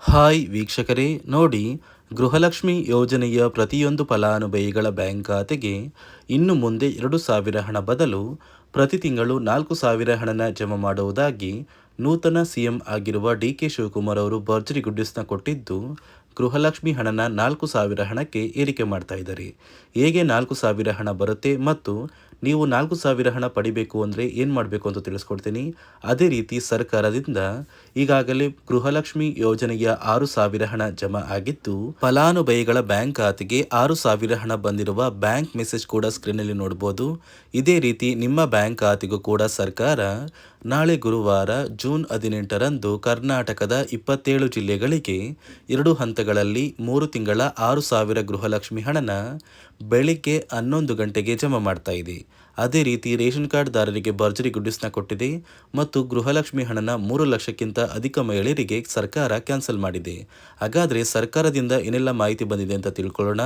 Hi ವೀಕ್ಷಕರೇ, ನೋಡಿ, ಗೃಹಲಕ್ಷ್ಮಿ ಯೋಜನೆಯ ಪ್ರತಿಯೊಂದು ಫಲಾನುಭವಿಗಳ ಬ್ಯಾಂಕ್ ಖಾತೆಗೆ ಇನ್ನು ಮುಂದೆ 2,000 ಹಣ ಬದಲು ಪ್ರತಿ ತಿಂಗಳು 4,000 ಹಣನ ಜಮಾ ಮಾಡುವುದಾಗಿ ನೂತನ ಸಿಎಂ ಆಗಿರುವ ಡಿ.ಕೆ. ಶಿವಕುಮಾರ್ ಅವರು ಭರ್ಜರಿ ಗುಡ್ಡಿಸ್ನ ಕೊಟ್ಟಿದ್ದು, ಗೃಹಲಕ್ಷ್ಮಿ ಹಣನ 4,000 ಹಣಕ್ಕೆ ಏರಿಕೆ ಮಾಡ್ತಾ ಇದ್ದಾರೆ. ಹೇಗೆ 4,000 ಹಣ ಬರುತ್ತೆ ಮತ್ತು ನೀವು 4,000 ಹಣ ಪಡಿಬೇಕು ಅಂದರೆ ಏನು ಮಾಡಬೇಕು ಅಂತ ತಿಳಿಸ್ಕೊಡ್ತೀನಿ. ಅದೇ ರೀತಿ ಸರ್ಕಾರದಿಂದ ಈಗಾಗಲೇ ಗೃಹಲಕ್ಷ್ಮಿ ಯೋಜನೆಯ 6,000 ಹಣ ಜಮಾ ಆಗಿದ್ದು, ಫಲಾನುಭವಿಗಳ ಬ್ಯಾಂಕ್ ಖಾತೆಗೆ 6,000 ಹಣ ಬಂದಿರುವ ಬ್ಯಾಂಕ್ ಮೆಸೇಜ್ ಕೂಡ ಸ್ಕ್ರೀನಲ್ಲಿ ನೋಡಬಹುದು. ಇದೇ ರೀತಿ ನಿಮ್ಮ ಬ್ಯಾಂಕ್ ಖಾತೆಗೂ ಕೂಡ ಸರ್ಕಾರ ನಾಳೆ ಗುರುವಾರ ಜೂನ್ 18ರಂದು ಕರ್ನಾಟಕದ 27 ಜಿಲ್ಲೆಗಳಿಗೆ 2 ಹಂತಗಳಲ್ಲಿ 3 ತಿಂಗಳ 6,000 ಗೃಹಲಕ್ಷ್ಮಿ ಹಣನ ಬೆಳಿಗ್ಗೆ 11 ಗಂಟೆಗೆ ಜಮಾ ಮಾಡ್ತಾ ಇದೆ. ಅದೇ ರೀತಿ ರೇಷನ್ ಕಾರ್ಡ್ದಾರರಿಗೆ ಭರ್ಜರಿ ಗುಡ್ಡಿಸ್ನ ಕೊಟ್ಟಿದೆ ಮತ್ತು ಗೃಹಲಕ್ಷ್ಮಿ ಹಣನ 3 ಲಕ್ಷಕ್ಕಿಂತ ಅಧಿಕ ಮಹಿಳೆಯರಿಗೆ ಸರ್ಕಾರ ಕ್ಯಾನ್ಸಲ್ ಮಾಡಿದೆ. ಹಾಗಾದರೆ ಸರ್ಕಾರದಿಂದ ಏನೆಲ್ಲ ಮಾಹಿತಿ ಬಂದಿದೆ ಅಂತ ತಿಳ್ಕೊಳ್ಳೋಣ.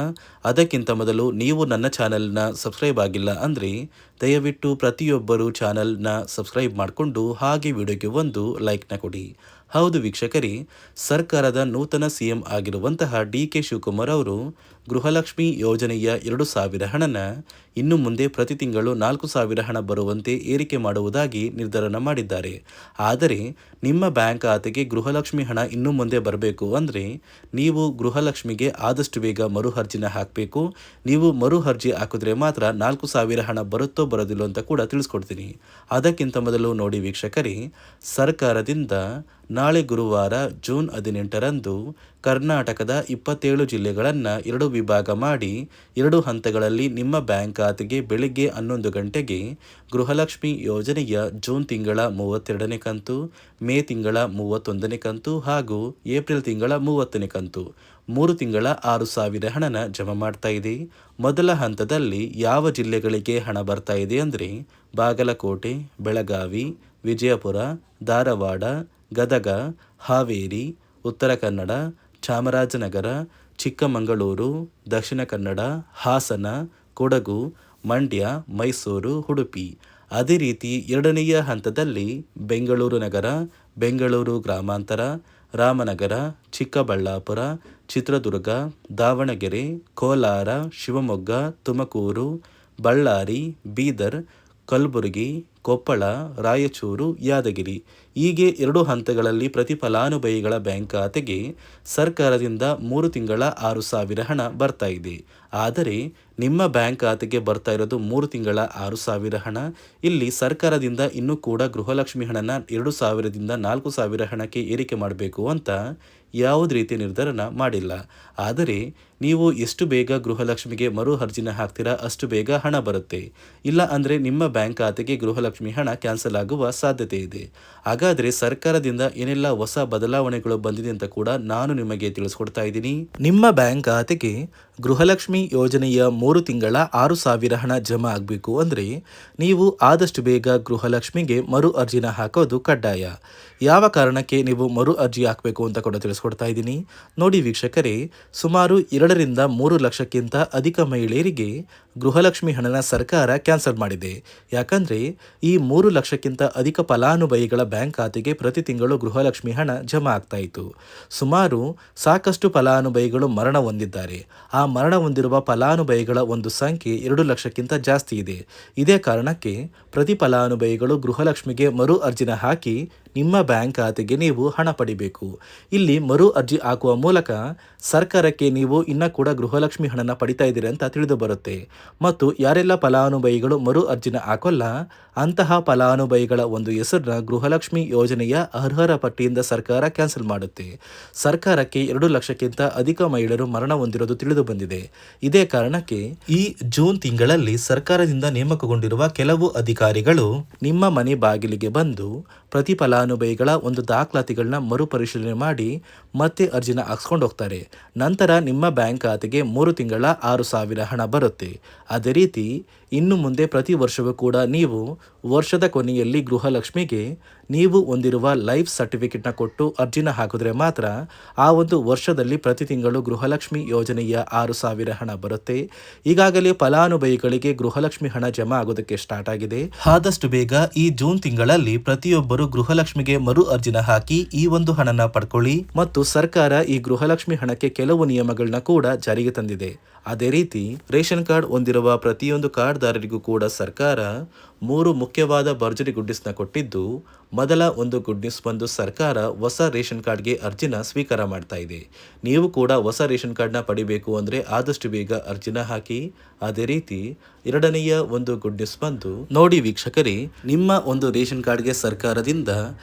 ಅದಕ್ಕಿಂತ ಮೊದಲು ನೀವು ನನ್ನ ಚಾನಲ್ನ ಸಬ್ಸ್ಕ್ರೈಬ್ ಆಗಿಲ್ಲ ಅಂದರೆ ದಯವಿಟ್ಟು ಪ್ರತಿಯೊಬ್ಬರು ಚಾನಲ್ನ ಸಬ್ಸ್ಕ್ರೈಬ್ ಮಾಡಿಕೊಂಡು ಹಾಗೆ ವಿಡಿಯೋಗೆ ಒಂದು ಲೈಕ್ನ ಕೊಡಿ. ಹೌದು ವೀಕ್ಷಕರೇ, ಸರ್ಕಾರದ ನೂತನ ಸಿಎಂ ಆಗಿರುವಂತಹ ಡಿ.ಕೆ. ಶಿವಕುಮಾರ್ ಅವರು ಗೃಹಲಕ್ಷ್ಮಿ ಯೋಜನೆಯ 2,000 ಹಣನ ಇನ್ನು ಮುಂದೆ ಪ್ರತಿ ತಿಂಗಳು 4,000 ಹಣ ಬರುವಂತೆ ಏರಿಕೆ ಮಾಡುವುದಾಗಿ ನಿರ್ಧಾರ ಮಾಡಿದ್ದಾರೆ. ಆದರೆ ನಿಮ್ಮ ಬ್ಯಾಂಕ್ ಖಾತೆಗೆ ಗೃಹಲಕ್ಷ್ಮಿ ಹಣ ಇನ್ನು ಮುಂದೆ ಬರಬೇಕು ಅಂದರೆ ನೀವು ಗೃಹಲಕ್ಷ್ಮಿಗೆ ಆದಷ್ಟು ಬೇಗ ಮರು ಅರ್ಜಿನ ಹಾಕಬೇಕು. ನೀವು ಮರು ಅರ್ಜಿ ಹಾಕಿದ್ರೆ ಮಾತ್ರ 4,000 ಹಣ ಬರುತ್ತೋ ಬರೋದಿಲ್ಲೋ ಅಂತ ಕೂಡ ತಿಳಿಸ್ಕೊಡ್ತೀನಿ. ಅದಕ್ಕಿಂತ ಮೊದಲು ನೋಡಿ ವೀಕ್ಷಕರೇ, ಸರ್ಕಾರದಿಂದ ನಾಳೆ ಗುರುವಾರ ಜೂನ್ 18ರಂದು ಕರ್ನಾಟಕದ 27 ಜಿಲ್ಲೆಗಳನ್ನು 2 ವಿಭಾಗ ಮಾಡಿ 2 ಹಂತಗಳಲ್ಲಿ ನಿಮ್ಮ ಬ್ಯಾಂಕ್ ಖಾತೆಗೆ ಬೆಳಿಗ್ಗೆ 11 ಗಂಟೆಗೆ ಗೃಹಲಕ್ಷ್ಮಿ ಯೋಜನೆಯ ಜೂನ್ ತಿಂಗಳ 32ನೇ ಕಂತು, ಮೇ ತಿಂಗಳ 31ನೇ ಕಂತು ಹಾಗೂ ಏಪ್ರಿಲ್ ತಿಂಗಳ 30ನೇ ಕಂತು 3 ತಿಂಗಳ 6,000 ಹಣನ ಜಮಾ ಮಾಡ್ತಾ ಇದೆ. ಮೊದಲ ಹಂತದಲ್ಲಿ ಯಾವ ಜಿಲ್ಲೆಗಳಿಗೆ ಹಣ ಬರ್ತಾ ಇದೆ ಅಂದರೆ ಬಾಗಲಕೋಟೆ, ಬೆಳಗಾವಿ, ವಿಜಯಪುರ, ಧಾರವಾಡ, ಗದಗ, ಹಾವೇರಿ, ಉತ್ತರ ಕನ್ನಡ, ಚಾಮರಾಜನಗರ, ಚಿಕ್ಕಮಗಳೂರು, ದಕ್ಷಿಣ ಕನ್ನಡ, ಹಾಸನ, ಕೊಡಗು, ಮಂಡ್ಯ, ಮೈಸೂರು, ಉಡುಪಿ. ಅದೇ ರೀತಿ ಎರಡನೆಯ ಹಂತದಲ್ಲಿ ಬೆಂಗಳೂರು ನಗರ, ಬೆಂಗಳೂರು ಗ್ರಾಮಾಂತರ, ರಾಮನಗರ, ಚಿಕ್ಕಬಳ್ಳಾಪುರ, ಚಿತ್ರದುರ್ಗ, ದಾವಣಗೆರೆ, ಕೋಲಾರ, ಶಿವಮೊಗ್ಗ, ತುಮಕೂರು, ಬಳ್ಳಾರಿ, ಬೀದರ್, ಕಲಬುರಗಿ, ಕೊಪ್ಪಳ, ರಾಯಚೂರು, ಯಾದಗಿರಿ ಹೀಗೆ 2 ಹಂತಗಳಲ್ಲಿ ಪ್ರತಿ ಫಲಾನುಭವಿಗಳ ಬ್ಯಾಂಕ್ ಖಾತೆಗೆ ಸರ್ಕಾರದಿಂದ 3 ತಿಂಗಳ 6,000 ಹಣ ಬರ್ತಾ ಇದೆ. ಆದರೆ ನಿಮ್ಮ ಬ್ಯಾಂಕ್ ಖಾತೆಗೆ ಬರ್ತಾ ಇರೋದು 3 ತಿಂಗಳ 6,000 ಹಣ. ಇಲ್ಲಿ ಸರ್ಕಾರದಿಂದ ಇನ್ನೂ ಕೂಡ ಗೃಹಲಕ್ಷ್ಮಿ ಹಣನ 2,000ದಿಂದ 4,000 ಹಣಕ್ಕೆ ಏರಿಕೆ ಮಾಡಬೇಕು ಅಂತ ಯಾವುದೇ ರೀತಿಯ ನಿರ್ಧಾರನ ಮಾಡಿಲ್ಲ. ಆದರೆ ನೀವು ಎಷ್ಟು ಬೇಗ ಗೃಹಲಕ್ಷ್ಮಿಗೆ ಮರು ಅರ್ಜಿನ ಹಾಕ್ತೀರಾ ಅಷ್ಟು ಬೇಗ ಹಣ ಬರುತ್ತೆ. ಇಲ್ಲ ಅಂದರೆ ನಿಮ್ಮ ಬ್ಯಾಂಕ್ ಖಾತೆಗೆ ಗೃಹಲಕ್ಷ್ಮಿ ಹಣ ಕ್ಯಾನ್ಸಲ್ ಆಗುವ ಸಾಧ್ಯತೆ ಇದೆ. ಹಾಗಾದರೆ ಸರ್ಕಾರದಿಂದ ಏನೆಲ್ಲ ಹೊಸ ಬದಲಾವಣೆಗಳು ಬಂದಿದೆ ಅಂತ ಕೂಡ ನಾನು ನಿಮಗೆ ತಿಳಿಸ್ಕೊಡ್ತಾ ಇದ್ದೀನಿ. ನಿಮ್ಮ ಬ್ಯಾಂಕ್ ಖಾತೆಗೆ ಗೃಹಲಕ್ಷ್ಮಿ ಯೋಜನೆಯ 3 ತಿಂಗಳ 6,000 ಹಣ ಜಮಾ ಆಗಬೇಕು ಅಂದರೆ ನೀವು ಆದಷ್ಟು ಬೇಗ ಗೃಹಲಕ್ಷ್ಮಿಗೆ ಮರು ಅರ್ಜಿನ ಹಾಕೋದು ಕಡ್ಡಾಯ. ಯಾವ ಕಾರಣಕ್ಕೆ ನೀವು ಮರು ಅರ್ಜಿ ಹಾಕಬೇಕು ಅಂತ ಕೂಡ ತಿಳಿಸ್ಕೊಡ್ತಾ ಇದ್ದೀನಿ. ನೋಡಿ ವೀಕ್ಷಕರೇ, ಸುಮಾರು 2ರಿಂದ 3 ಲಕ್ಷಕ್ಕಿಂತ ಅಧಿಕ ಮಹಿಳೆಯರಿಗೆ ಗೃಹಲಕ್ಷ್ಮಿ ಹಣನ ಸರ್ಕಾರ ಕ್ಯಾನ್ಸಲ್ ಮಾಡಿದೆ. ಯಾಕಂದರೆ ಈ 3 ಲಕ್ಷಕ್ಕಿಂತ ಅಧಿಕ ಫಲಾನುಭವಿಗಳ ಬ್ಯಾಂಕ್ ಖಾತೆಗೆ ಪ್ರತಿ ತಿಂಗಳು ಗೃಹಲಕ್ಷ್ಮಿ ಹಣ ಜಮಾ ಆಗ್ತಾ ಇತ್ತು. ಸುಮಾರು ಸಾಕಷ್ಟು ಫಲಾನುಭವಿಗಳು ಮರಣ ಹೊಂದಿದ್ದಾರೆ. ಆ ಮರಣ ಹೊಂದಿರುವ ಫಲಾನುಭವಿಗಳ ಒಂದು ಸಂಖ್ಯೆ 2 ಲಕ್ಷಕ್ಕಿಂತ ಜಾಸ್ತಿ ಇದೆ. ಇದೇ ಕಾರಣಕ್ಕೆ ಪ್ರತಿ ಫಲಾನುಭವಿಗಳು ಗೃಹಲಕ್ಷ್ಮಿಗೆ ಮರು ಅರ್ಜಿನ ಹಾಕಿ ನಿಮ್ಮ ಬ್ಯಾಂಕ್ ಖಾತೆಗೆ ನೀವು ಹಣ ಪಡಿಬೇಕು. ಇಲ್ಲಿ ಮರು ಅರ್ಜಿ ಹಾಕುವ ಮೂಲಕ ಸರ್ಕಾರಕ್ಕೆ ನೀವು ಇನ್ನೂ ಕೂಡ ಗೃಹಲಕ್ಷ್ಮಿ ಹಣನ ಪಡಿತಾ ಇದ್ದೀರಿ ಅಂತ ತಿಳಿದು ಬರುತ್ತೆ. ಮತ್ತು ಯಾರೆಲ್ಲ ಫಲಾನುಭವಿಗಳು ಮರು ಅರ್ಜಿನ ಹಾಕೋಲ್ಲ ಅಂತಹ ಫಲಾನುಭವಿಗಳ ಒಂದು ಹೆಸರನ್ನ ಗೃಹಲಕ್ಷ್ಮಿ ಯೋಜನೆಯ ಅರ್ಹರ ಪಟ್ಟಿಯಿಂದ ಸರ್ಕಾರ ಕ್ಯಾನ್ಸಲ್ ಮಾಡುತ್ತೆ. ಸರ್ಕಾರಕ್ಕೆ 2 ಲಕ್ಷಕ್ಕಿಂತ ಅಧಿಕ ಮಹಿಳೆಯರು ಮರಣ ಹೊಂದಿರೋದು ತಿಳಿದು ಬಂದಿದೆ. ಇದೇ ಕಾರಣಕ್ಕೆ ಈ ಜೂನ್ ತಿಂಗಳಲ್ಲಿ ಸರ್ಕಾರದಿಂದ ನೇಮಕಗೊಂಡಿರುವ ಕೆಲವು ಅಧಿಕಾರಿಗಳು ನಿಮ್ಮ ಮನೆ ಬಾಗಿಲಿಗೆ ಬಂದು ಪ್ರತಿ ಫಲಾನುಭವಿಗಳ ಒಂದು ದಾಖಲಾತಿಗಳನ್ನ ಮರುಪರಿಶೀಲನೆ ಮಾಡಿ ಮತ್ತೆ ಅರ್ಜಿನ ಹಾಕ್ಸ್ಕೊಂಡು ಹೋಗ್ತಾರೆ. ನಂತರ ನಿಮ್ಮ ಬ್ಯಾಂಕ್ ಖಾತೆಗೆ 3 ತಿಂಗಳ 6,000 ಹಣ ಬರುತ್ತೆ. ಅದೇ ರೀತಿ ಇನ್ನು ಮುಂದೆ ಪ್ರತಿ ವರ್ಷವೂ ಕೂಡ ನೀವು ವರ್ಷದ ಕೊನೆಯಲ್ಲಿ ಗೃಹಲಕ್ಷ್ಮಿಗೆ ನೀವು ಹೊಂದಿರುವ ಲೈಫ್ ಸರ್ಟಿಫಿಕೇಟ್ನ ಕೊಟ್ಟು ಅರ್ಜಿನ ಹಾಕಿದ್ರೆ ಮಾತ್ರ ಆ ಒಂದು ವರ್ಷದಲ್ಲಿ ಪ್ರತಿ ತಿಂಗಳು ಗೃಹಲಕ್ಷ್ಮಿ ಯೋಜನೆಯ 6,000 ಹಣ ಬರುತ್ತೆ. ಈಗಾಗಲೇ ಫಲಾನುಭವಿಗಳಿಗೆ ಗೃಹಲಕ್ಷ್ಮಿ ಹಣ ಜಮಾ ಆಗೋದಕ್ಕೆ ಸ್ಟಾರ್ಟ್ ಆಗಿದೆ. ಆದಷ್ಟು ಬೇಗ ಈ ಜೂನ್ ತಿಂಗಳಲ್ಲಿ ಪ್ರತಿಯೊಬ್ಬರು ಗೃಹಲಕ್ಷ್ಮಿಗೆ ಮರು ಅರ್ಜಿನ ಹಾಕಿ ಈ ಒಂದು ಹಣನ ಪಡ್ಕೊಳ್ಳಿ. ಮತ್ತು ಸರ್ಕಾರ ಈ ಗೃಹಲಕ್ಷ್ಮಿ ಹಣಕ್ಕೆ ಕೆಲವು ನಿಯಮಗಳನ್ನ ಕೂಡ ಜಾರಿಗೆ ತಂದಿದೆ. ಅದೇ ರೀತಿ ರೇಷನ್ ಕಾರ್ಡ್ ಹೊಂದಿರುವ ಪ್ರತಿಯೊಂದು ಕಾರ್ಡ್ದಾರರಿಗೂ ಕೂಡ ಸರ್ಕಾರ 3 ಮುಖ್ಯವಾದ ಭರ್ಜರಿ ಗುಡ್ ನ್ಯೂಸ್ನ ಕೊಟ್ಟಿದ್ದು, ಮೊದಲ ಒಂದು ಗುಡ್ ನ್ಯೂಸ್ ಬಂದು ಸರ್ಕಾರ ಹೊಸ ರೇಷನ್ ಕಾರ್ಡ್ಗೆ ಅರ್ಜಿನ ಸ್ವೀಕಾರ ಮಾಡ್ತಾ ಇದೆ. ನೀವು ಕೂಡ ಹೊಸ ರೇಷನ್ ಕಾರ್ಡ್ನ ಪಡಿಬೇಕು ಅಂದರೆ ಆದಷ್ಟು ಬೇಗ ಅರ್ಜಿನ ಹಾಕಿ. ಅದೇ ರೀತಿ ಎರಡನೆಯ ಒಂದು ಗುಡ್ ನ್ಯೂಸ್ ಬಂದು ನೋಡಿ ವೀಕ್ಷಕರೇ, ನಿಮ್ಮ ಒಂದು ರೇಷನ್ ಕಾರ್ಡ್ಗೆ ಸರ್ಕಾರದಿಂದ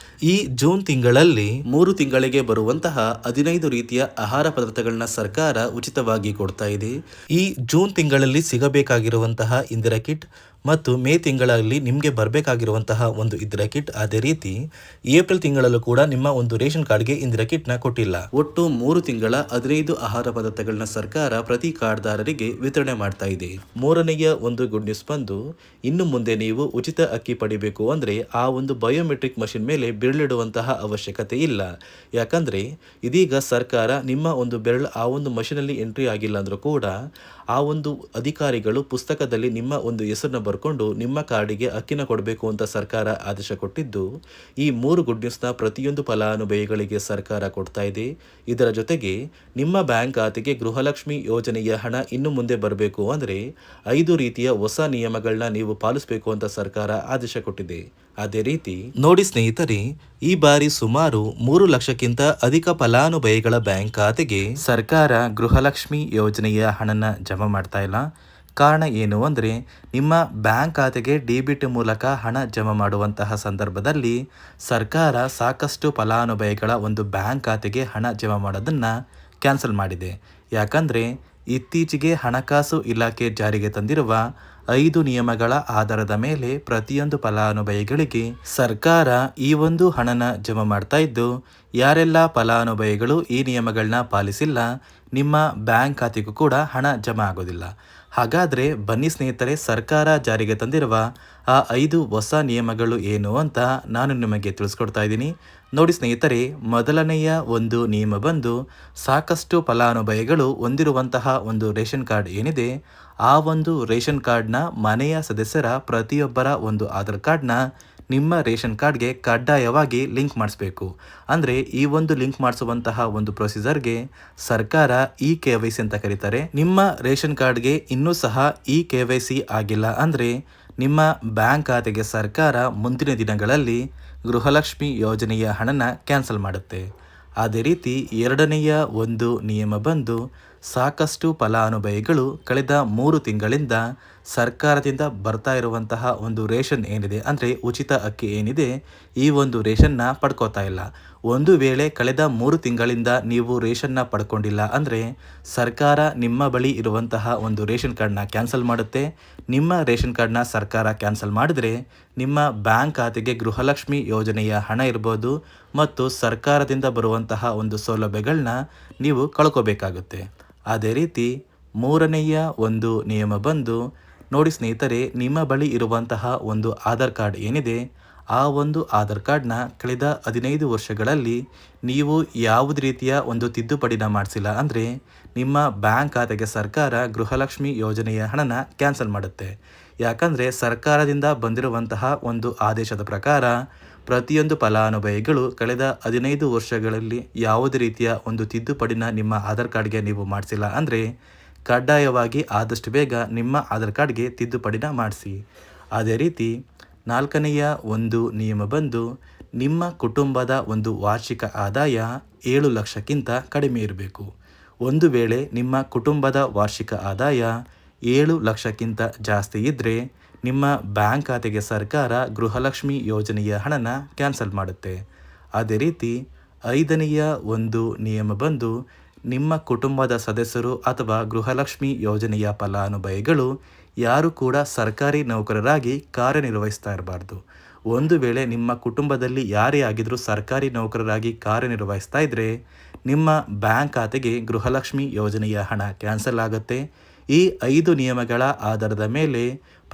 ಈ ಜೂನ್ ತಿಂಗಳಲ್ಲಿ 3 ತಿಂಗಳಿಗೆ ಬರುವಂತಹ 15 ರೀತಿಯ ಆಹಾರ ಪದಾರ್ಥಗಳನ್ನ ಸರ್ಕಾರ ಉಚಿತವಾಗಿ ಕೊಡ್ತಾ ಇದೆ. ಈ ಜೂನ್ ತಿಂಗಳಲ್ಲಿ ಸಿಗಬೇಕಾಗಿರುವಂತಹ ಇಂದಿರಾ ಕಿಟ್ ಮತ್ತು ಮೇ ತಿಂಗಳಲ್ಲಿ ನಿಮಗೆ ಬರಬೇಕಾಗಿರುವಂತಹ ಒಂದು ಇಂದಿರಾ ಕಿಟ್, ಅದೇ ರೀತಿ ಏಪ್ರಿಲ್ ತಿಂಗಳಲ್ಲೂ ಕೂಡ ನಿಮ್ಮ ಒಂದು ರೇಷನ್ ಕಾರ್ಡ್ಗೆ ಇಂದಿರಾ ಕಿಟ್ನ ಕೊಟ್ಟಿಲ್ಲ. ಒಟ್ಟು 3 ತಿಂಗಳ 15 ಆಹಾರ ಪದಾರ್ಥಗಳನ್ನ ಸರ್ಕಾರ ಪ್ರತಿ ಕಾರ್ಡ್ದಾರರಿಗೆ ವಿತರಣೆ ಮಾಡ್ತಾ ಇದೆ. ಮೂರನೆಯ ಒಂದು ಗುಡ್ ನ್ಯೂಸ್ ಬಂದು, ಇನ್ನು ಮುಂದೆ ನೀವು ಉಚಿತ ಅಕ್ಕಿ ಪಡಿಬೇಕು ಅಂದರೆ ಆ ಒಂದು ಬಯೋಮೆಟ್ರಿಕ್ ಮಷಿನ್ ಮೇಲೆ ಬೆರಳಿಡುವಂತಹ ಅವಶ್ಯಕತೆ ಇಲ್ಲ. ಯಾಕಂದರೆ ಇದೀಗ ಸರ್ಕಾರ ನಿಮ್ಮ ಒಂದು ಬೆರಳು ಆ ಒಂದು ಮಷಿನಲ್ಲಿ ಎಂಟ್ರಿ ಆಗಿಲ್ಲ ಅಂದರೂ ಕೂಡ ಆ ಒಂದು ಅಧಿಕಾರಿಗಳು ಪುಸ್ತಕದಲ್ಲಿ ನಿಮ್ಮ ಒಂದು ಹೆಸರನ್ನ ಬರ್ಕೊಂಡು ನಿಮ್ಮ ಕಾರ್ಡಿಗೆ ಅಕ್ಕಿನ ಕೊಡಬೇಕು ಅಂತ ಸರ್ಕಾರ ಆದೇಶ ಕೊಟ್ಟಿದ್ದು, ಈ 3 ಗುಡ್ ನ್ಯೂಸ್ನ ಪ್ರತಿಯೊಂದು ಫಲಾನುಭವಿಗಳಿಗೆ ಸರ್ಕಾರ ಕೊಡ್ತಾ ಇದೆ. ಇದರ ಜೊತೆಗೆ ನಿಮ್ಮ ಬ್ಯಾಂಕ್ ಖಾತೆಗೆ ಗೃಹಲಕ್ಷ್ಮಿ ಯೋಜನೆಯ ಹಣ ಇನ್ನು ಮುಂದೆ ಬರಬೇಕು ಅಂದರೆ 5 ರೀತಿಯ ಹೊಸ ನಿಯಮಗಳನ್ನ ನೀವು ಪಾಲಿಸಬೇಕು ಅಂತ ಸರ್ಕಾರ ಆದೇಶ ಕೊಟ್ಟಿದೆ. ಅದೇ ರೀತಿ ನೋಡಿ ಸ್ನೇಹಿತರೆ, ಈ ಬಾರಿ ಸುಮಾರು 3 ಲಕ್ಷಕ್ಕಿಂತ ಅಧಿಕ ಫಲಾನುಭವಿಗಳ ಬ್ಯಾಂಕ್ ಖಾತೆಗೆ ಸರ್ಕಾರ ಗೃಹಲಕ್ಷ್ಮಿ ಯೋಜನೆಯ ಹಣನ ಜಮಾ ಮಾಡ್ತಾ ಇಲ್ಲ. ಕಾರಣ ಏನು ಅಂದರೆ, ನಿಮ್ಮ ಬ್ಯಾಂಕ್ ಖಾತೆಗೆ ಡೆಬಿಟ್ ಮೂಲಕ ಹಣ ಜಮಾ ಮಾಡುವಂತಹ ಸಂದರ್ಭದಲ್ಲಿ ಸರ್ಕಾರ ಸಾಕಷ್ಟು ಫಲಾನುಭವಿಗಳ ಒಂದು ಬ್ಯಾಂಕ್ ಖಾತೆಗೆ ಹಣ ಜಮಾ ಮಾಡೋದನ್ನು ಕ್ಯಾನ್ಸಲ್ ಮಾಡಿದೆ. ಯಾಕಂದರೆ ಇತ್ತೀಚೆಗೆ ಹಣಕಾಸು ಇಲಾಖೆ ಜಾರಿಗೆ ತಂದಿರುವ 5 ನಿಯಮಗಳ ಆಧಾರದ ಮೇಲೆ ಪ್ರತಿಯೊಂದು ಫಲಾನುಭವಿಗಳಿಗೆ ಸರ್ಕಾರ ಈ ಒಂದು ಹಣನ ಜಮಾ ಮಾಡ್ತಾ ಇದ್ದು, ಯಾರೆಲ್ಲ ಫಲಾನುಭವಿಗಳು ಈ ನಿಯಮಗಳನ್ನ ಪಾಲಿಸಿಲ್ಲ ನಿಮ್ಮ ಬ್ಯಾಂಕ್ ಖಾತೆಗೂ ಕೂಡ ಹಣ ಜಮಾ ಆಗೋದಿಲ್ಲ. ಹಾಗಾದರೆ ಬನ್ನಿ ಸ್ನೇಹಿತರೆ, ಸರ್ಕಾರ ಜಾರಿಗೆ ತಂದಿರುವ ಆ 5 ಹೊಸ ನಿಯಮಗಳು ಏನು ಅಂತ ನಾನು ನಿಮಗೆ ತಿಳಿಸ್ಕೊಡ್ತಾ ಇದ್ದೀನಿ. ನೋಡಿ ಸ್ನೇಹಿತರೆ, ಮೊದಲನೆಯ ಒಂದು ನಿಯಮ ಬಂದು, ಸಾಕಷ್ಟು ಫಲಾನುಭವಿಗಳು ಹೊಂದಿರುವಂತಹ ಒಂದು ರೇಷನ್ ಕಾರ್ಡ್ ಏನಿದೆ ಆ ಒಂದು ರೇಷನ್ ಕಾರ್ಡ್ನ ಮನೆಯ ಸದಸ್ಯರ ಪ್ರತಿಯೊಬ್ಬರ ಒಂದು ಆಧಾರ್ ಕಾರ್ಡ್ನ ನಿಮ್ಮ ರೇಷನ್ ಕಾರ್ಡ್ಗೆ ಕಡ್ಡಾಯವಾಗಿ ಲಿಂಕ್ ಮಾಡಿಸ್ಬೇಕು. ಅಂದರೆ ಈ ಒಂದು ಲಿಂಕ್ ಮಾಡಿಸುವಂತಹ ಒಂದು ಪ್ರೊಸೀಜರ್ಗೆ ಸರ್ಕಾರ KYC ಅಂತ ಕರೀತಾರೆ. ನಿಮ್ಮ ರೇಷನ್ ಕಾರ್ಡ್ಗೆ ಇನ್ನೂ ಸಹ KYC ಆಗಿಲ್ಲ ಅಂದರೆ ನಿಮ್ಮ ಬ್ಯಾಂಕ್ ಖಾತೆಗೆ ಸರ್ಕಾರ ಮುಂದಿನ ದಿನಗಳಲ್ಲಿ ಗೃಹಲಕ್ಷ್ಮಿ ಯೋಜನೆಯ ಹಣನ ಕ್ಯಾನ್ಸಲ್ ಮಾಡುತ್ತೆ. ಅದೇ ರೀತಿ ಎರಡನೆಯ ಒಂದು ನಿಯಮ ಬಂದು, ಸಾಕಷ್ಟು ಫಲಾನುಭವಿಗಳು ಕಳೆದ 3 ತಿಂಗಳಿಂದ ಸರ್ಕಾರದಿಂದ ಬರ್ತಾ ಇರುವಂತಹ ಒಂದು ರೇಷನ್ ಏನಿದೆ ಅಂದರೆ ಉಚಿತ ಅಕ್ಕಿ ಏನಿದೆ ಈ ಒಂದು ರೇಷನ್ನ ಪಡ್ಕೋತಾ ಇಲ್ಲ. ಒಂದು ವೇಳೆ ಕಳೆದ 3 ತಿಂಗಳಿಂದ ನೀವು ರೇಷನ್ನ ಪಡ್ಕೊಂಡಿಲ್ಲ ಅಂದರೆ ಸರ್ಕಾರ ನಿಮ್ಮ ಬಳಿ ಇರುವಂತಹ ಒಂದು ರೇಷನ್ ಕಾರ್ಡ್ನ ಕ್ಯಾನ್ಸಲ್ ಮಾಡುತ್ತೆ. ನಿಮ್ಮ ರೇಷನ್ ಕಾರ್ಡ್ನ ಸರ್ಕಾರ ಕ್ಯಾನ್ಸಲ್ ಮಾಡಿದರೆ ನಿಮ್ಮ ಬ್ಯಾಂಕ್ ಖಾತೆಗೆ ಗೃಹಲಕ್ಷ್ಮಿ ಯೋಜನೆಯ ಹಣ ಇರ್ಬೋದು ಮತ್ತು ಸರ್ಕಾರದಿಂದ ಬರುವಂತಹ ಒಂದು ಸೌಲಭ್ಯಗಳನ್ನ ನೀವು ಕಳ್ಕೋಬೇಕಾಗುತ್ತೆ. ಅದೇ ರೀತಿ ಮೂರನೆಯ ಒಂದು ನಿಯಮ ಬಂದು, ನೋಡಿ ಸ್ನೇಹಿತರೆ, ನಿಮ್ಮ ಬಳಿ ಇರುವಂತಹ ಒಂದು ಆಧಾರ್ ಕಾರ್ಡ್ ಏನಿದೆ ಆ ಒಂದು ಆಧಾರ್ ಕಾರ್ಡ್ನ ಕಳೆದ 15 ವರ್ಷಗಳಲ್ಲಿ ನೀವು ಯಾವುದೇ ರೀತಿಯ ಒಂದು ತಿದ್ದುಪಡಿನ ಮಾಡಿಸಿಲ್ಲ ಅಂದರೆ ನಿಮ್ಮ ಬ್ಯಾಂಕ್ ಖಾತೆಗೆ ಸರ್ಕಾರ ಗೃಹಲಕ್ಷ್ಮಿ ಯೋಜನೆಯ ಹಣನ ಕ್ಯಾನ್ಸಲ್ ಮಾಡುತ್ತೆ. ಯಾಕಂದರೆ ಸರ್ಕಾರದಿಂದ ಬಂದಿರುವಂತಹ ಒಂದು ಆದೇಶದ ಪ್ರಕಾರ ಪ್ರತಿಯೊಂದು ಫಲಾನುಭವಿಗಳು ಕಳೆದ 15 ವರ್ಷಗಳಲ್ಲಿ ಯಾವುದೇ ರೀತಿಯ ಒಂದು ತಿದ್ದುಪಡಿನ ನಿಮ್ಮ ಆಧಾರ್ ಕಾರ್ಡ್ಗೆ ನೀವು ಮಾಡಿಸಿಲ್ಲ ಅಂದರೆ ಕಡ್ಡಾಯವಾಗಿ ಆದಷ್ಟು ಬೇಗ ನಿಮ್ಮ ಆಧಾರ್ ಕಾರ್ಡ್ಗೆ ತಿದ್ದುಪಡಿನ ಮಾಡಿಸಿ. ಅದೇ ರೀತಿ ನಾಲ್ಕನೆಯ ಒಂದು ನಿಯಮ ಬಂದು, ನಿಮ್ಮ ಕುಟುಂಬದ ಒಂದು ವಾರ್ಷಿಕ ಆದಾಯ 7 ಲಕ್ಷಕ್ಕಿಂತ ಕಡಿಮೆ ಇರಬೇಕು. ಒಂದು ವೇಳೆ ನಿಮ್ಮ ಕುಟುಂಬದ ವಾರ್ಷಿಕ ಆದಾಯ 7 ಲಕ್ಷಕ್ಕಿಂತ ಜಾಸ್ತಿ ಇದ್ದರೆ ನಿಮ್ಮ ಬ್ಯಾಂಕ್ ಖಾತೆಗೆ ಸರ್ಕಾರ ಗೃಹಲಕ್ಷ್ಮಿ ಯೋಜನೆಯ ಹಣನ ಕ್ಯಾನ್ಸಲ್ ಮಾಡುತ್ತೆ. ಅದೇ ರೀತಿ 5ನೆಯ ಒಂದು ನಿಯಮ ಬಂದು, ನಿಮ್ಮ ಕುಟುಂಬದ ಸದಸ್ಯರು ಅಥವಾ ಗೃಹಲಕ್ಷ್ಮಿ ಯೋಜನೆಯ ಫಲಾನುಭವಿಗಳು ಯಾರು ಕೂಡ ಸರ್ಕಾರಿ ನೌಕರರಾಗಿ ಕಾರ್ಯನಿರ್ವಹಿಸ್ತಾ ಇರಬಾರ್ದು. ಒಂದು ವೇಳೆ ನಿಮ್ಮ ಕುಟುಂಬದಲ್ಲಿ ಯಾರೇ ಆಗಿದ್ರೂ ಸರ್ಕಾರಿ ನೌಕರರಾಗಿ ಕಾರ್ಯನಿರ್ವಹಿಸ್ತಾ ಇದ್ದರೆ ನಿಮ್ಮ ಬ್ಯಾಂಕ್ ಖಾತೆಗೆ ಗೃಹಲಕ್ಷ್ಮಿ ಯೋಜನೆಯ ಹಣ ಕ್ಯಾನ್ಸಲ್ ಆಗುತ್ತೆ. ಈ 5 ನಿಯಮಗಳ ಆಧಾರದ ಮೇಲೆ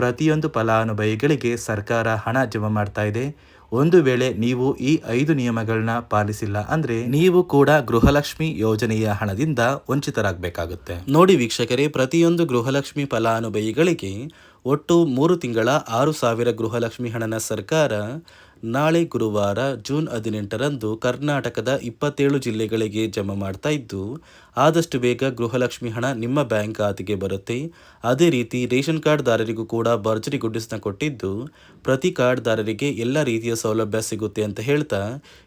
ಪ್ರತಿಯೊಂದು ಫಲಾನುಭವಿಗಳಿಗೆ ಸರ್ಕಾರ ಹಣ ಜಮಾ ಮಾಡ್ತಾ ಇದೆ. ಒಂದು ವೇಳೆ ನೀವು ಈ 5 ನಿಯಮಗಳನ್ನ ಪಾಲಿಸಿಲ್ಲ ಅಂದ್ರೆ ನೀವು ಕೂಡ ಗೃಹಲಕ್ಷ್ಮಿ ಯೋಜನೆಯ ಹಣದಿಂದ ವಂಚಿತರಾಗಬೇಕಾಗುತ್ತೆ. ನೋಡಿ ವೀಕ್ಷಕರೇ, ಪ್ರತಿಯೊಂದು ಗೃಹಲಕ್ಷ್ಮಿ ಫಲಾನುಭವಿಗಳಿಗೆ ಒಟ್ಟು 3 ತಿಂಗಳ 6,000 ಗೃಹಲಕ್ಷ್ಮಿ ಹಣನ ಸರ್ಕಾರ ನಾಳೆ ಗುರುವಾರ ಜೂನ್ 18ರಂದು ಕರ್ನಾಟಕದ 27 ಜಿಲ್ಲೆಗಳಿಗೆ ಜಮಾ ಮಾಡ್ತಾ ಇದ್ದು, ಆದಷ್ಟು ಬೇಗ ಗೃಹಲಕ್ಷ್ಮಿ ಹಣ ನಿಮ್ಮ ಬ್ಯಾಂಕ್ ಖಾತೆಗೆ ಬರುತ್ತೆ. ಅದೇ ರೀತಿ ರೇಷನ್ ಕಾರ್ಡ್ದಾರರಿಗೂ ಕೂಡ ಭರ್ಜರಿ ಗುಡ್ಡಿಸ್ನ ಕೊಟ್ಟಿದ್ದು, ಪ್ರತಿ ಕಾರ್ಡ್ದಾರರಿಗೆ ಎಲ್ಲ ರೀತಿಯ ಸೌಲಭ್ಯ ಸಿಗುತ್ತೆ ಅಂತ ಹೇಳ್ತಾ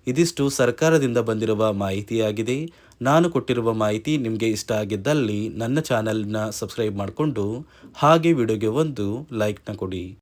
ಇದಿಷ್ಟು ಸರ್ಕಾರದಿಂದ ಬಂದಿರುವ ಮಾಹಿತಿಯಾಗಿದೆ. ನಾನು ಕೊಟ್ಟಿರುವ ಮಾಹಿತಿ ನಿಮಗೆ ಇಷ್ಟ ಆಗಿದ್ದಲ್ಲಿ ನನ್ನ ಚಾನಲ್ನ ಸಬ್ಸ್ಕ್ರೈಬ್ ಮಾಡಿಕೊಂಡು ಹಾಗೆ ವಿಡಿಯೋಗೆ ಒಂದು ಲೈಕ್ನ ಕೊಡಿ.